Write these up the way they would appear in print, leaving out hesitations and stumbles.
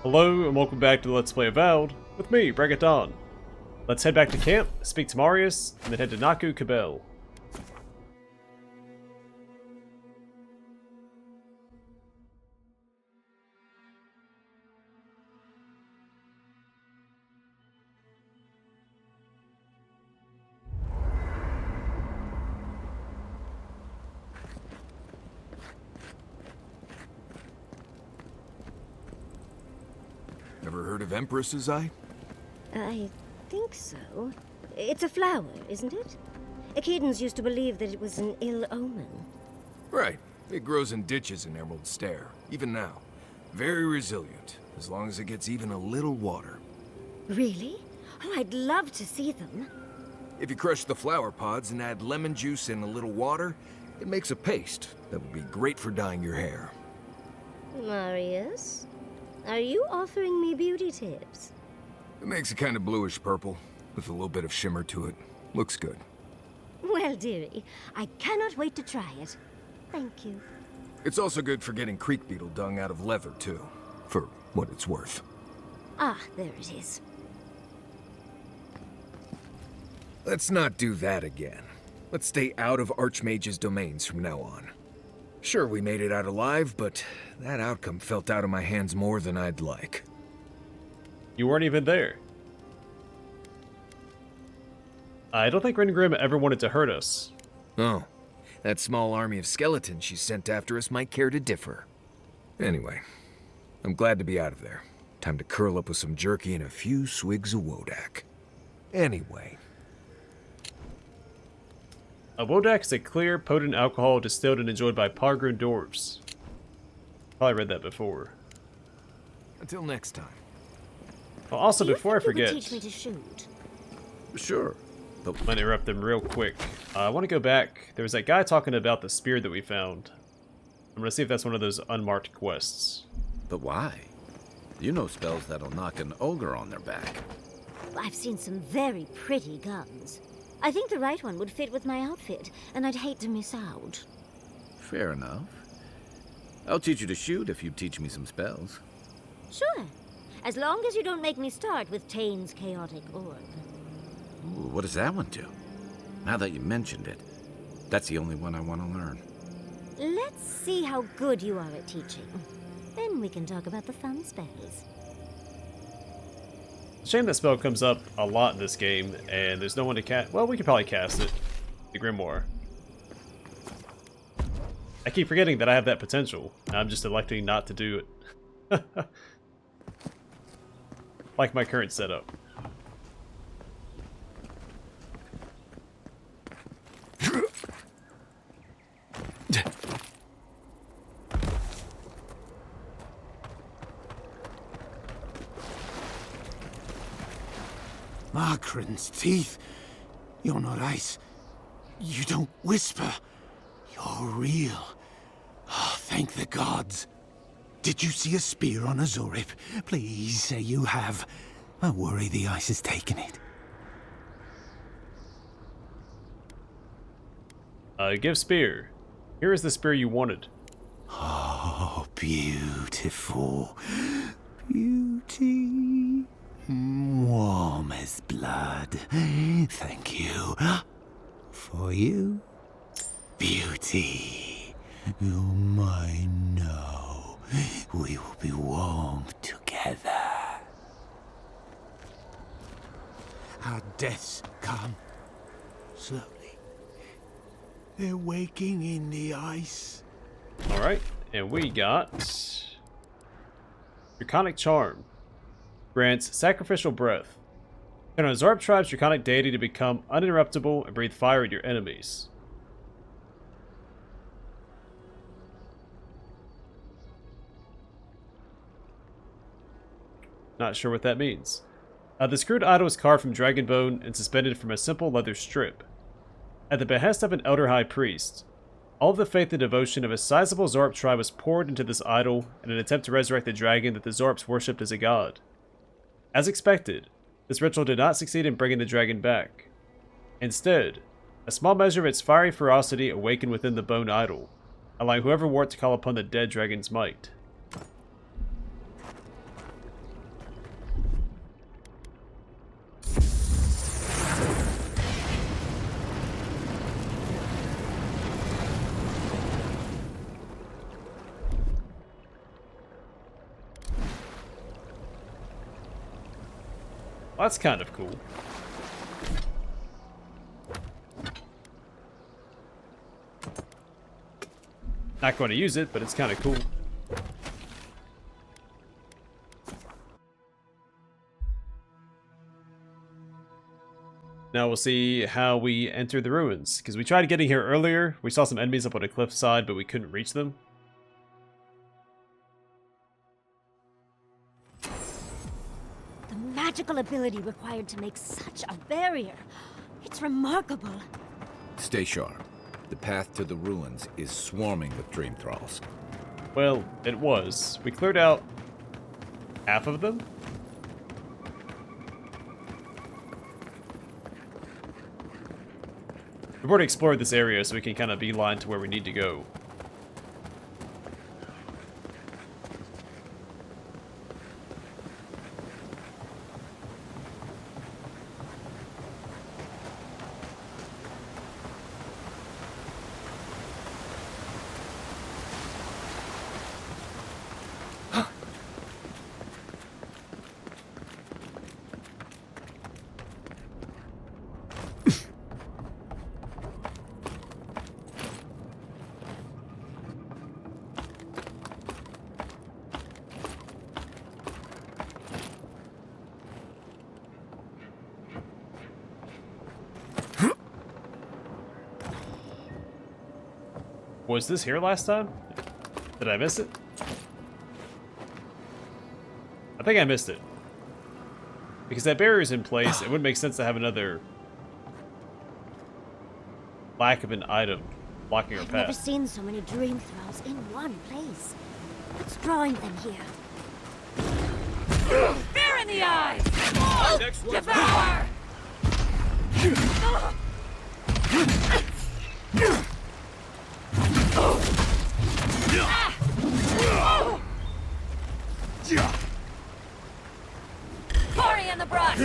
Hello and welcome back to Let's Play Avowed with me, BringItDon. Let's head back to camp, speak to Marius, and then head to Naku Kubel. Ever heard of Empress's Eye? I think so. It's a flower, isn't it? Echidans used to believe that it was an ill omen. Right. It grows in ditches in Emerald Stair, even now. Very resilient, as long as it gets even a little water. Really? Oh, I'd love to see them. If you crush the flower pods and add lemon juice and a little water, it makes a paste that would be great for dyeing your hair. Marius, are you offering me beauty tips? It makes it kind of bluish purple, with a little bit of shimmer to it. Looks good. Well, dearie, I cannot wait to try it. Thank you. It's also good for getting creek beetle dung out of leather, too. For what it's worth. Ah, there it is. Let's not do that again. Let's stay out of Archmage's domains from now on. Sure, we made it out alive, but that outcome felt out of my hands more than I'd like. You weren't even there. I don't think Ryngrim ever wanted to hurt us. Oh, that small army of skeletons she sent after us might care to differ. Anyway, I'm glad to be out of there. Time to curl up with some jerky and a few swigs of Wodak. Anyway. A Wodak is a clear, potent alcohol distilled and enjoyed by Pargroon dwarves. Probably read that before. Until next time. Well, also, Do you before I think you forget, would teach me to shoot? Sure. I'm gonna interrupt them real quick. I want to go back. There was that guy talking about the spear that we found. I'm gonna see if that's one of those unmarked quests. But why? You know spells that'll knock an ogre on their back. I've seen some very pretty guns. I think the right one would fit with my outfit, and I'd hate to miss out. Fair enough. I'll teach you to shoot if you teach me some spells. Sure. As long as you don't make me start with Tane's chaotic orb. Ooh, what does that one do? Now that you mentioned it, that's the only one I want to learn. Let's see how good you are at teaching. Then we can talk about the fun spells. Shame that spell comes up a lot in this game, and there's no one to cast. Well, we could probably cast it. The Grimoire. I keep forgetting that I have that potential. I'm just electing not to do it. Like my current setup. Markran's teeth. You're not ice. You don't whisper. You're real. Oh, thank the gods. Did you see a spear on a Zorip? Please say you have. I worry the ice has taken it. Give spear. Here is the spear you wanted. Oh, beautiful. Beauty. Warm as blood. Thank you. For you, beauty. You're mine now. We will be warm together. Our deaths come slowly. They're waking in the ice. Alright, and we got Draconic Charm. Grants sacrificial breath. Turn on Zorp tribe's draconic deity to become uninterruptible and breathe fire at your enemies. Not sure what that means. The screwed idol is carved from dragon bone and suspended from a simple leather strip. At the behest of an elder high priest, all of the faith and devotion of a sizable Zorp tribe was poured into this idol in an attempt to resurrect the dragon that the Zorps worshipped as a god. As expected, this ritual did not succeed in bringing the dragon back. Instead, a small measure of its fiery ferocity awakened within the bone idol, allowing whoever wore it to call upon the dead dragon's might. Well, that's kind of cool. Not going to use it, but it's kind of cool. Now we'll see how we enter the ruins, because we tried getting here earlier. We saw some enemies up on a cliffside, but we couldn't reach them. The magical ability required to make such a barrier. It's remarkable. Stay sharp. The path to the ruins is swarming with dream thralls. Well, it was. We cleared out half of them. We've already explored this area, so we can kind of beeline to where we need to go. Was this here last time? Did I miss it? I think I missed it. Because that barrier's in place, it wouldn't make sense to have another lack of an item blocking our I've never path. seen so many dream thralls in one place. What's drawing them here? Fear in the eyes! Oh, devour! Cory in the brush!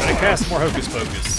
Gonna cast more Hocus Pocus.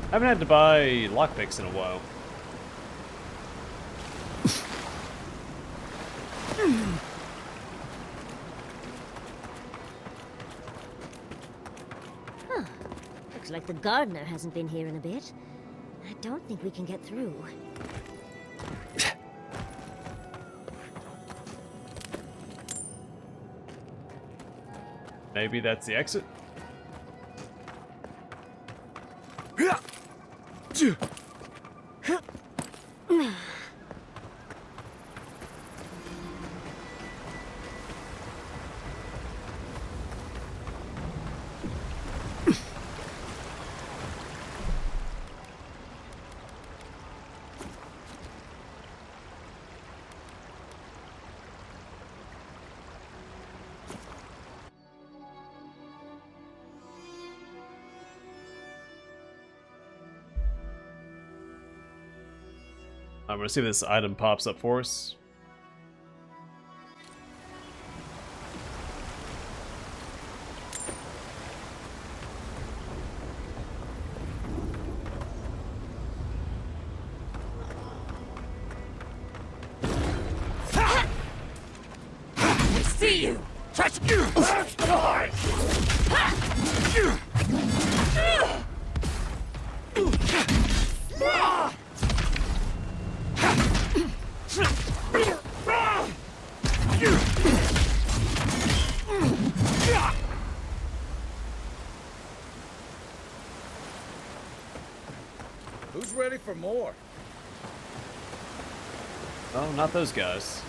I haven't had to buy lockpicks in a while. Huh. Looks like the gardener hasn't been here in a bit. I don't think we can get through. Maybe that's the exit? I'm gonna see if this item pops up for us. We see you! Touch! Who's ready for more? Oh, not those guys.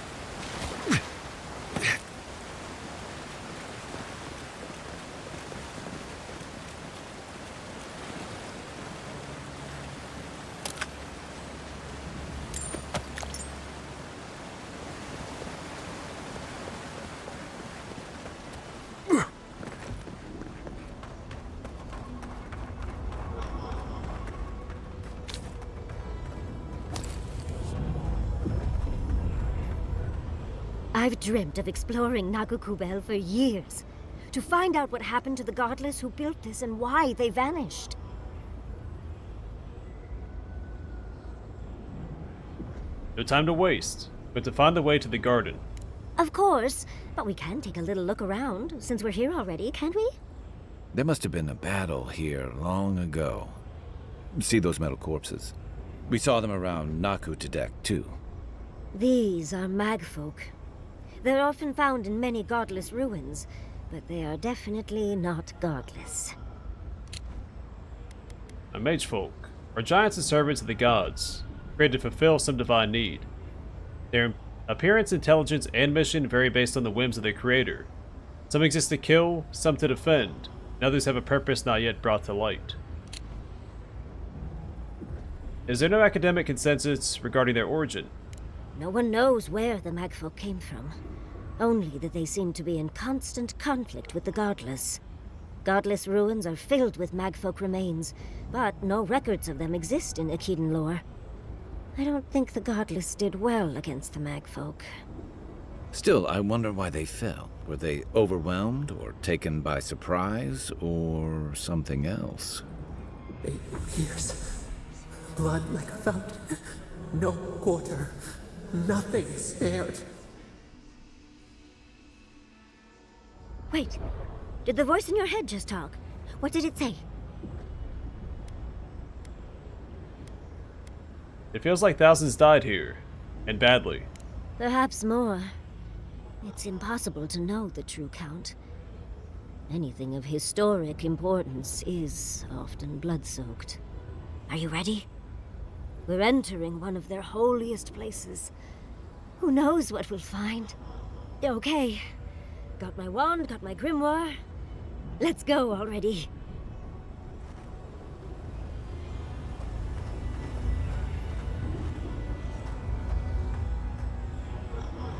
I've dreamt of exploring Naku Kubel for years, to find out what happened to the godless who built this and why they vanished. No time to waste, but to find the way to the garden. Of course, but we can take a little look around, since we're here already, can't we? There must have been a battle here long ago. See those metal corpses? We saw them around Naku Kubel, too. These are magfolk. They're often found in many godless ruins, but they are definitely not godless. A mage folk are giants and servants of the gods, created to fulfill some divine need. Their appearance, intelligence, and mission vary based on the whims of their creator. Some exist to kill, some to defend, and others have a purpose not yet brought to light. Is there no academic consensus regarding their origin? No one knows where the magfolk came from, only that they seem to be in constant conflict with the godless. Godless ruins are filled with magfolk remains, but no records of them exist in Ekedan lore. I don't think the godless did well against the magfolk. Still, I wonder why they fell. Were they overwhelmed, or taken by surprise, or something else? 8 years. Blood like a fountain. No quarter. Nothing spared. Wait, did the voice in your head just talk? What did it say? It feels like thousands died here, and badly. Perhaps more. It's impossible to know the true count. Anything of historic importance is often blood-soaked. Are you ready? We're entering one of their holiest places. Who knows what we'll find? Okay. Got my wand, got my grimoire. Let's go already.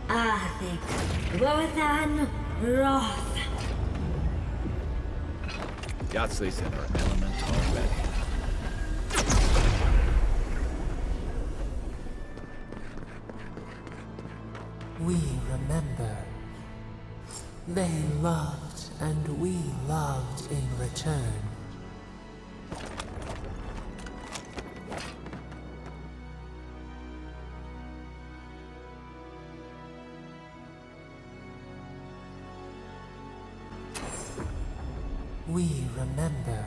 Athik, Wothan, Roth. Yahtzee in her element already. We remember. They loved, and we loved in return. We remember.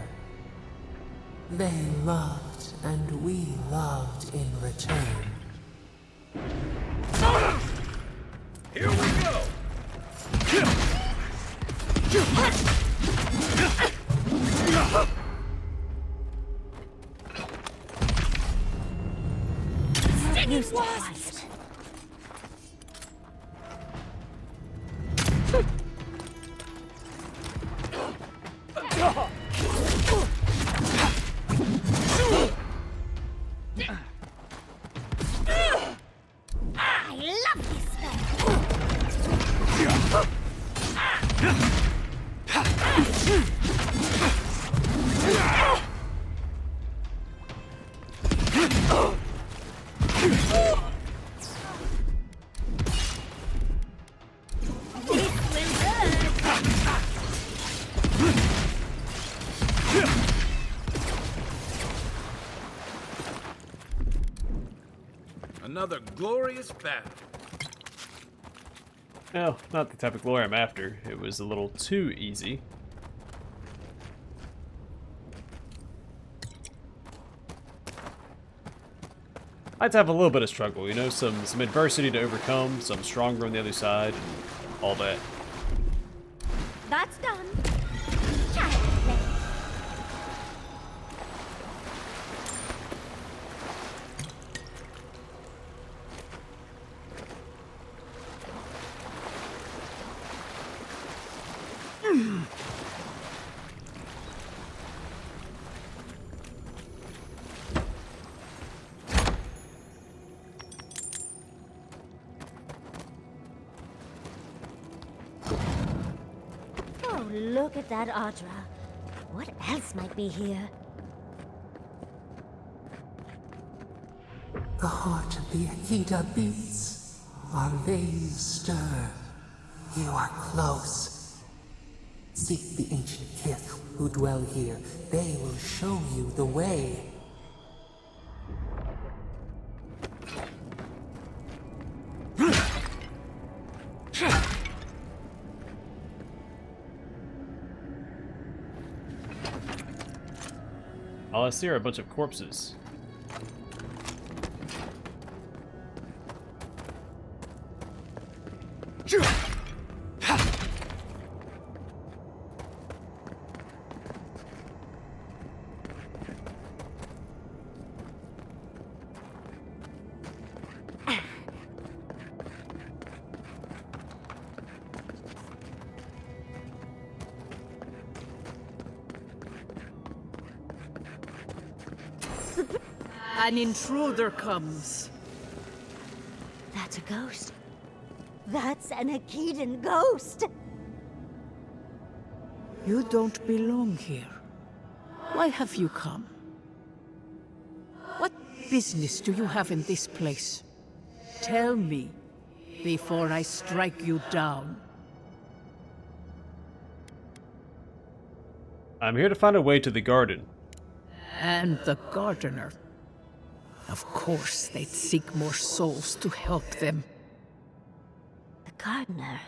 They loved, and we loved in return. Here we go! Use the quiet. I love this spell. another glorious battle. No, not the type of glory I'm after. It was a little too easy. I had to have a little bit of struggle, you know, some adversity to overcome, some stronger on the other side, and all that. That's done. Child's play. Oh, look at that Audra. What else might be here? The heart of the Akita beats. Our veins stir. You are close. Seek the ancient kith who dwell here. They will show you the way. All I see are a bunch of corpses. An intruder comes. That's a ghost. That's an Akitan ghost. You don't belong here. Why have you come? What business do you have in this place? Tell me, before I strike you down. I'm here to find a way to the garden. And the gardener. Of course, they'd seek more souls to help them. The gardener.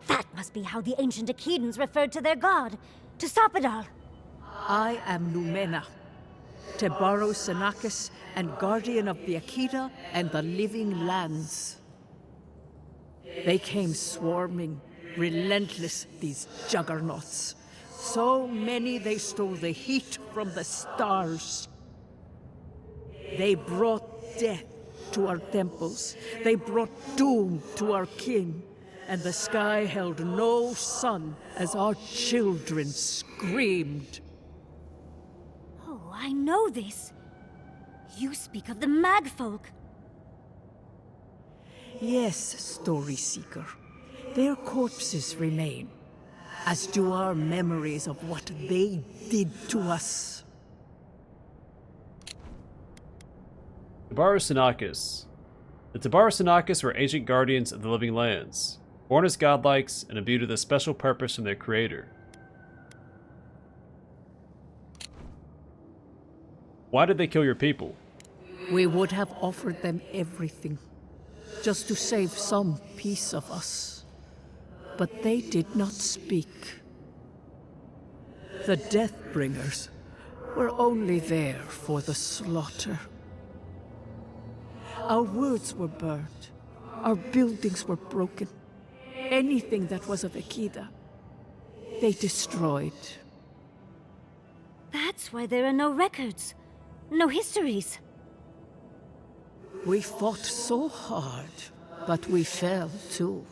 That must be how the ancient Akitans referred to their god, to Sopadal. I am Numena, Tebaro Senakis, and guardian of the Akita and the living lands. They came swarming, relentless, these juggernauts. So many they stole the heat from the stars. They brought death to our temples. They brought doom to our kin. And the sky held no sun as our children screamed. Oh, I know this. You speak of the Magfolk. Yes, Story Seeker. Their corpses remain, as do our memories of what they did to us. Tabaru-Senakis. The Tabaru-Senakis were ancient guardians of the living lands, born as godlikes and imbued with a special purpose from their creator. Why did they kill your people? We would have offered them everything, just to save some piece of us. But they did not speak. The Deathbringers were only there for the slaughter. Our words were burned. Our buildings were broken. Anything that was of Akita, they destroyed. That's why there are no records, no histories. We fought so hard, but we fell too.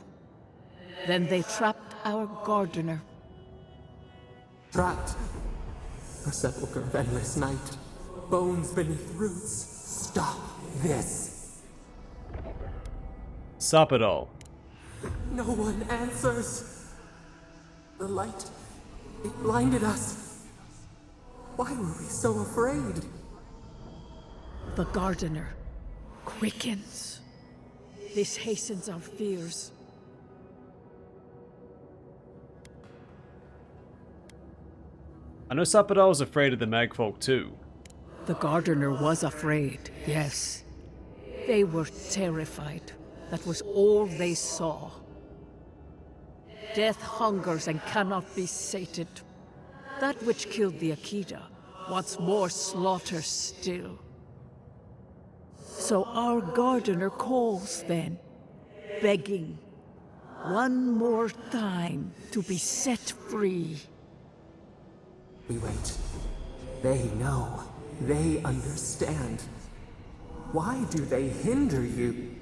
Then they trapped our gardener. Trapped. A sepulchre of endless night. Bones beneath roots. Stop this. Sopadal. No one answers. The light, it blinded us. Why were we so afraid? The gardener quickens. This hastens our fears. I know Sopadal was afraid of the Magfolk too. The gardener was afraid, yes. They were terrified. That was all they saw. Death hungers and cannot be sated. That which killed the Akita wants more slaughter still. So our gardener calls then, begging one more time to be set free. We wait. They know. They understand. Why do they hinder you?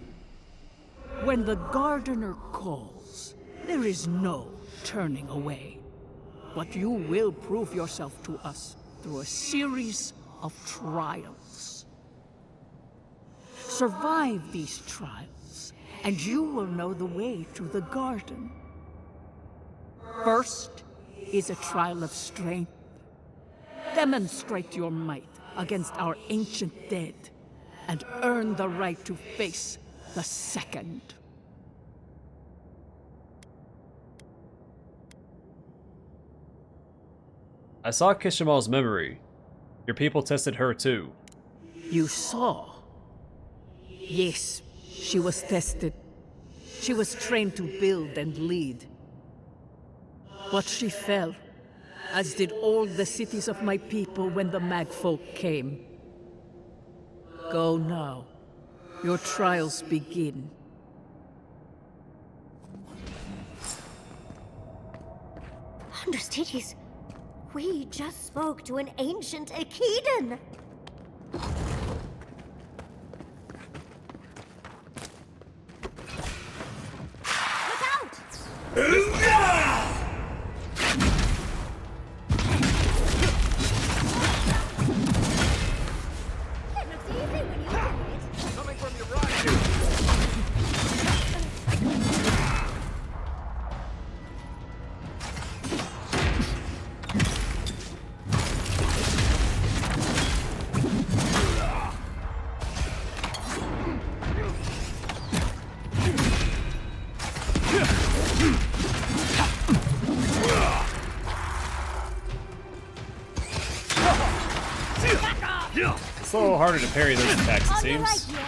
When the gardener calls, there is no turning away. But you will prove yourself to us through a series of trials. Survive these trials, and you will know the way to the garden. First is a trial of strength. Demonstrate your might against our ancient dead, and earn the right to face the second. I saw Kishimal's memory. Your people tested her too. You saw? Yes, she was tested. She was trained to build and lead. But she fell, as did all the cities of my people when the Magfolk came. Go now. Your trials begin. Understudies, we just spoke to an ancient Akedan! Look out! It looks easy when you do it. Coming from your right. It's a little harder to parry those attacks, it On your right seems. here.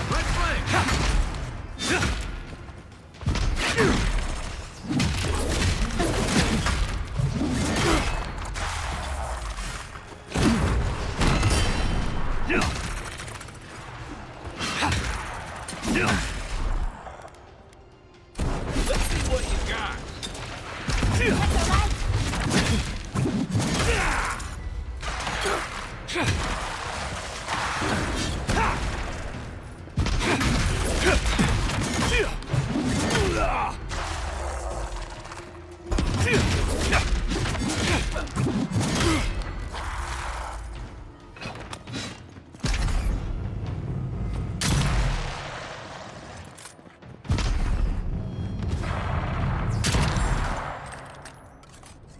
Right flank. Let's see what you got.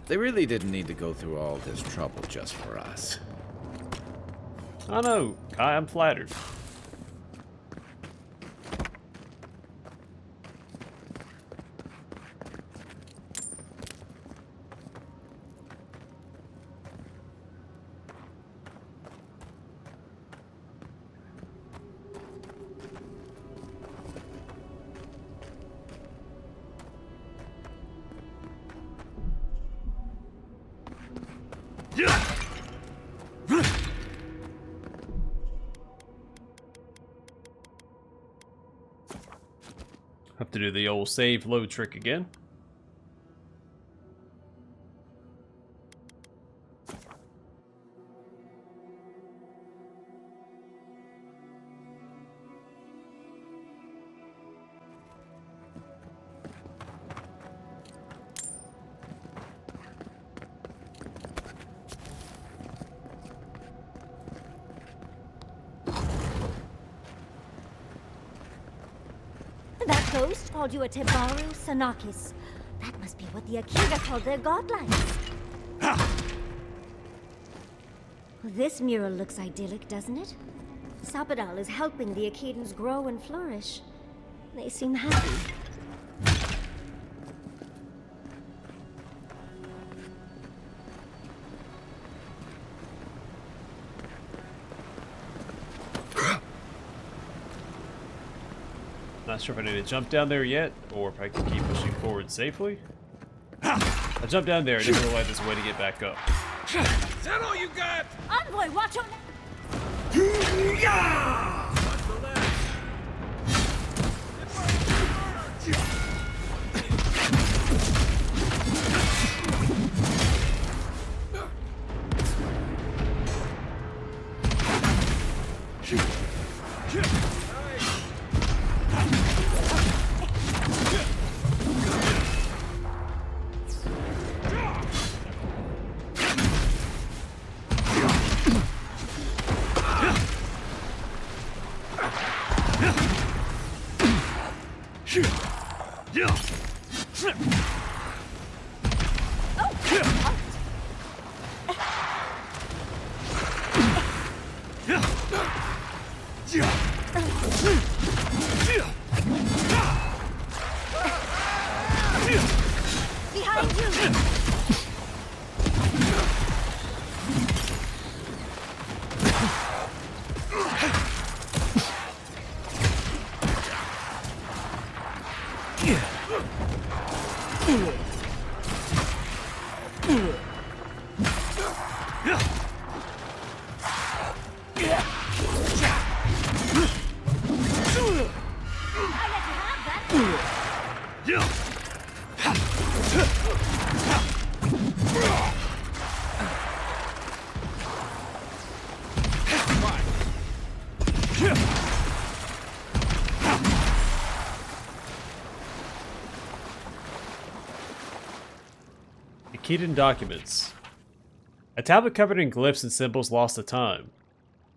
They really didn't need to go through all this trouble just for us. I know, Kai, I'm flattered. Have to do the old save load trick again. That ghost called you a Tebaru Sanakis. That must be what the Akita called their godlines. This mural looks idyllic, doesn't it? Sapadal is helping the Akedans grow and flourish. They seem happy. Not sure if I need to jump down there yet, or if I can keep pushing forward safely. I jumped down there, I didn't realize there's a way to get back up. Is that all you got? Envoy, watch your... Behind you! Akedan documents. A tablet covered in glyphs and symbols lost to time.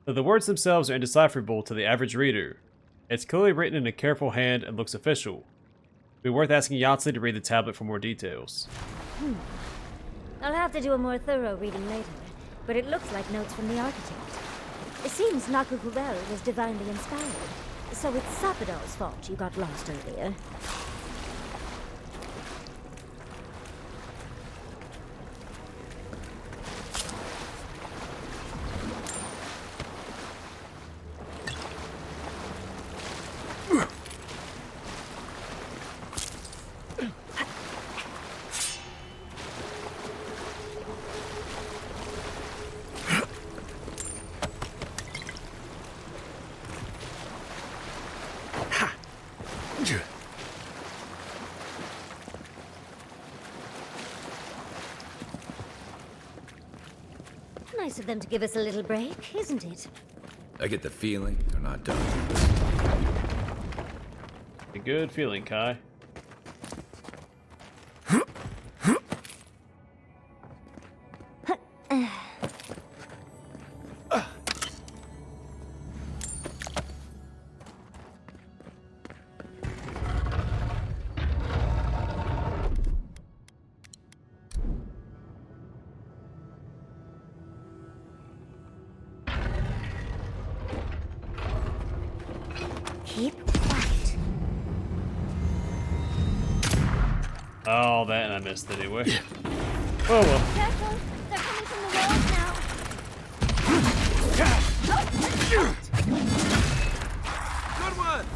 Though the words themselves are indecipherable to the average reader, it's clearly written in a careful hand and looks official. It'd be worth asking Yahtzee to read the tablet for more details. I'll have to do a more thorough reading later, but it looks like notes from the architect. It seems Naku Kubel was divinely inspired, so it's Sapadal's fault you got lost earlier. Nice of them to give us a little break, isn't it? I get the feeling they're not done. A good feeling, Kai. Keep quiet. Oh, that and I missed anyway. Oh well. Careful! They're coming from the walls now. Good one!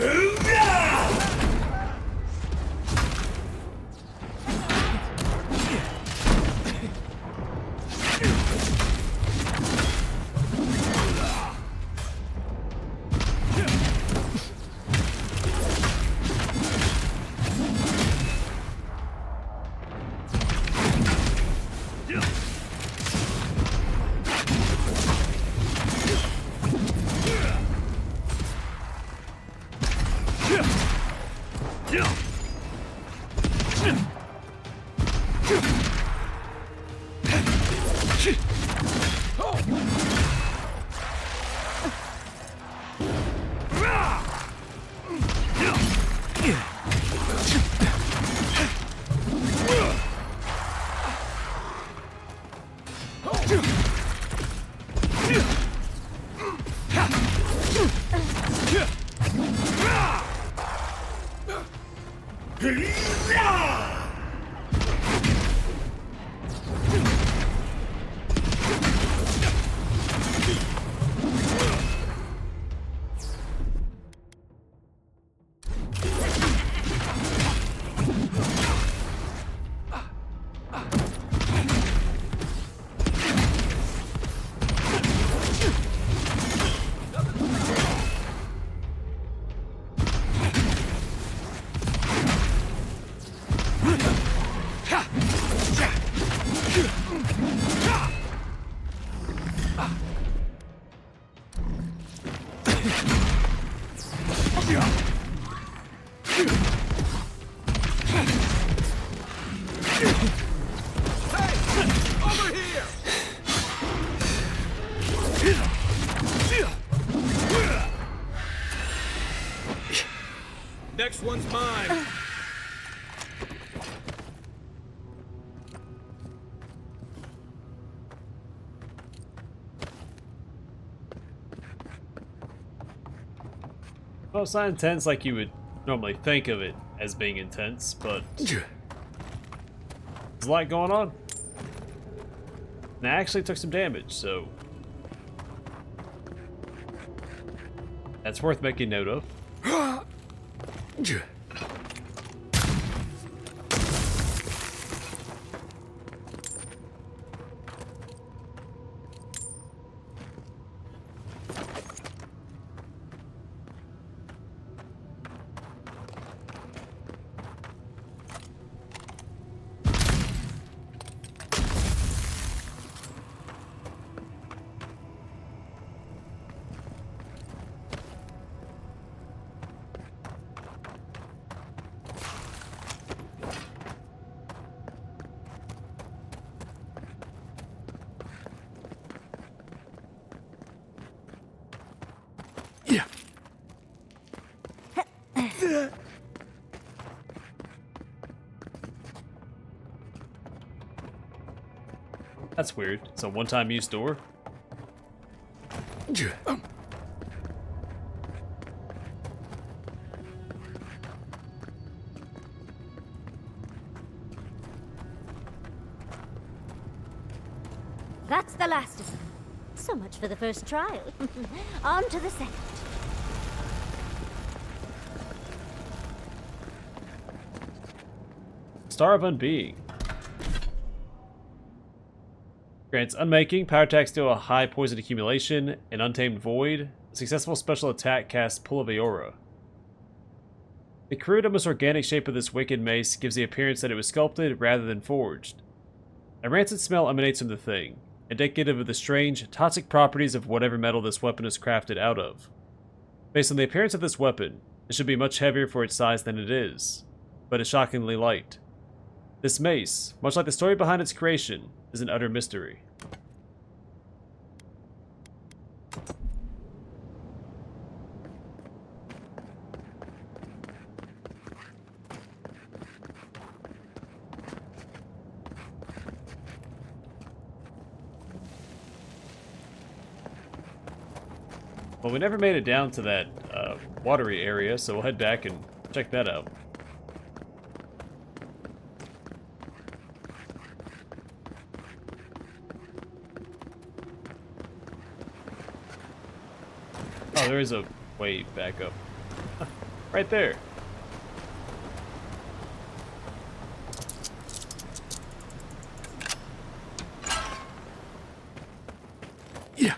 Well, it's not intense like you would normally think of it as being intense, but there's a lot going on. And I actually took some damage, so that's worth making note of. That's weird. It's a one-time use door. That's the last of them. So much for the first trial. On to the second. Star of Unbeing. Grants Unmaking, power attacks deal a high poison accumulation, an Untamed Void, a successful special attack casts Pull of Eora. The crude, almost organic shape of this wicked mace gives the appearance that it was sculpted rather than forged. A rancid smell emanates from the thing, indicative of the strange, toxic properties of whatever metal this weapon is crafted out of. Based on the appearance of this weapon, it should be much heavier for its size than it is, but is shockingly light. This mace, much like the story behind its creation, is an utter mystery. Well, we never made it down to that watery area, so we'll head back and check that out. Oh, there is a way back up. Right there. Yeah.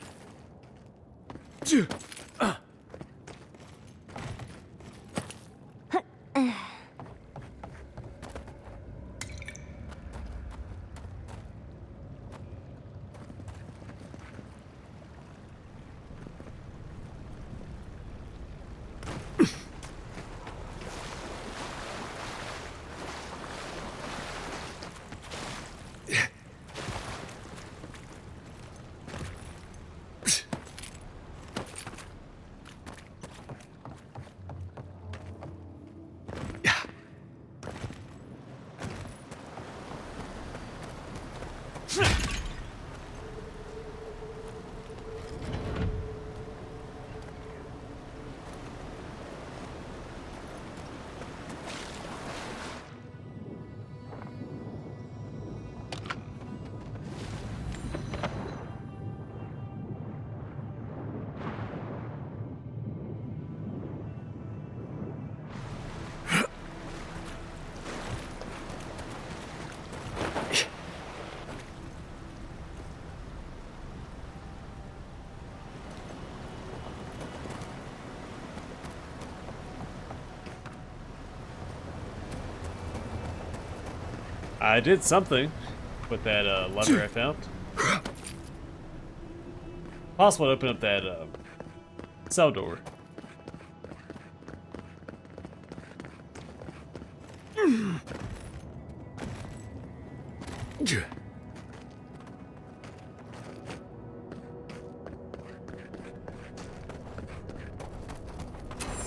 I did something with that lever I found. Possible to open up that cell door.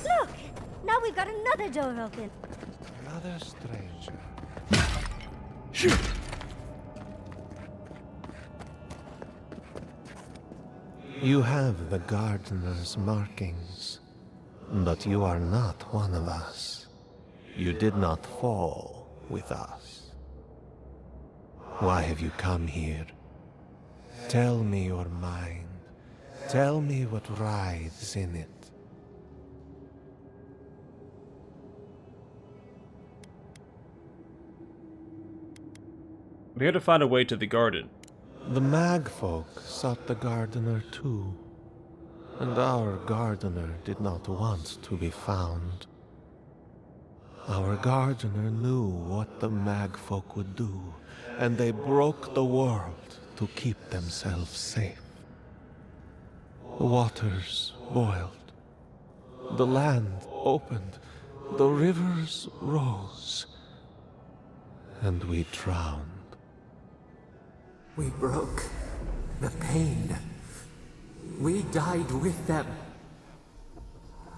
Look! Now we've got another door open. Another stranger. You have the gardener's markings. But you are not one of us. You did not fall with us. Why have you come here? Tell me your mind. Tell me what writhes in it. I'm here to find a way to the garden. The Magfolk sought the gardener too, and our gardener did not want to be found. Our gardener knew what the Magfolk would do, and they broke the world to keep themselves safe. The waters boiled, the land opened, the rivers rose, and we drowned. We broke the pain. We died with them.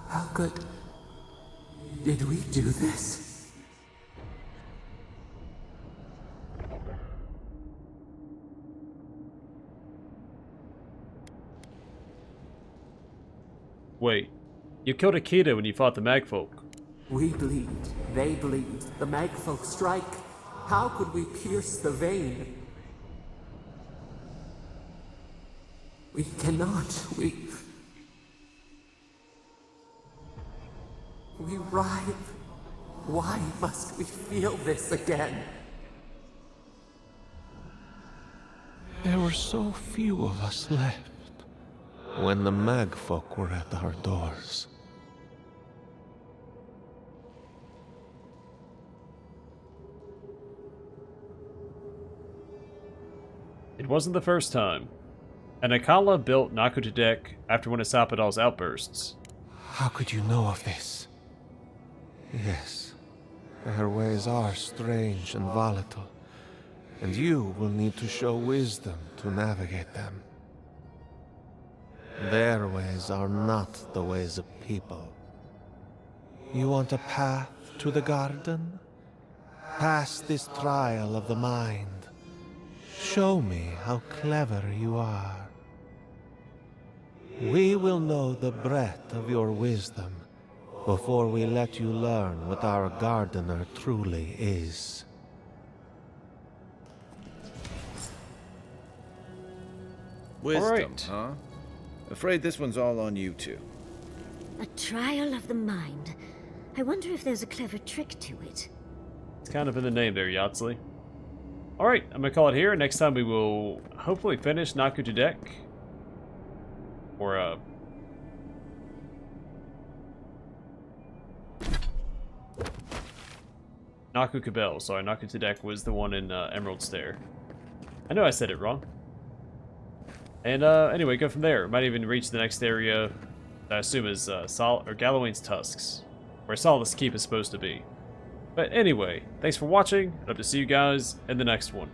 How good did we do this? Wait, you killed Akita when you fought the Magfolk. We bleed, they bleed, the Magfolk strike. How could we pierce the vein? We cannot, we writhe. Why must we feel this again? There were so few of us left when the Magfolk were at our doors. It wasn't the first time. And Akala built Naku after one of Sapadal's outbursts. How could you know of this? Yes, their ways are strange and volatile, and you will need to show wisdom to navigate them. Their ways are not the ways of people. You want a path to the garden? Pass this trial of the mind. Show me how clever you are. We will know the breadth of your wisdom before we let you learn what our gardener truly is. Wisdom, Alright. huh? Afraid this one's all on you two. A trial of the mind. I wonder if there's a clever trick to it. It's kind of in the name there, Yatsley. Alright, I'm gonna call it here. Next time we will hopefully finish Naku Or, Naku Kubel. Sorry, Naku was the one in Emerald Stair. I know I said it wrong. And anyway, go from there. Might even reach the next area that I assume is Gallowayne's Tusks, where Solace Keep is supposed to be. But anyway, thanks for watching. I hope to see you guys in the next one.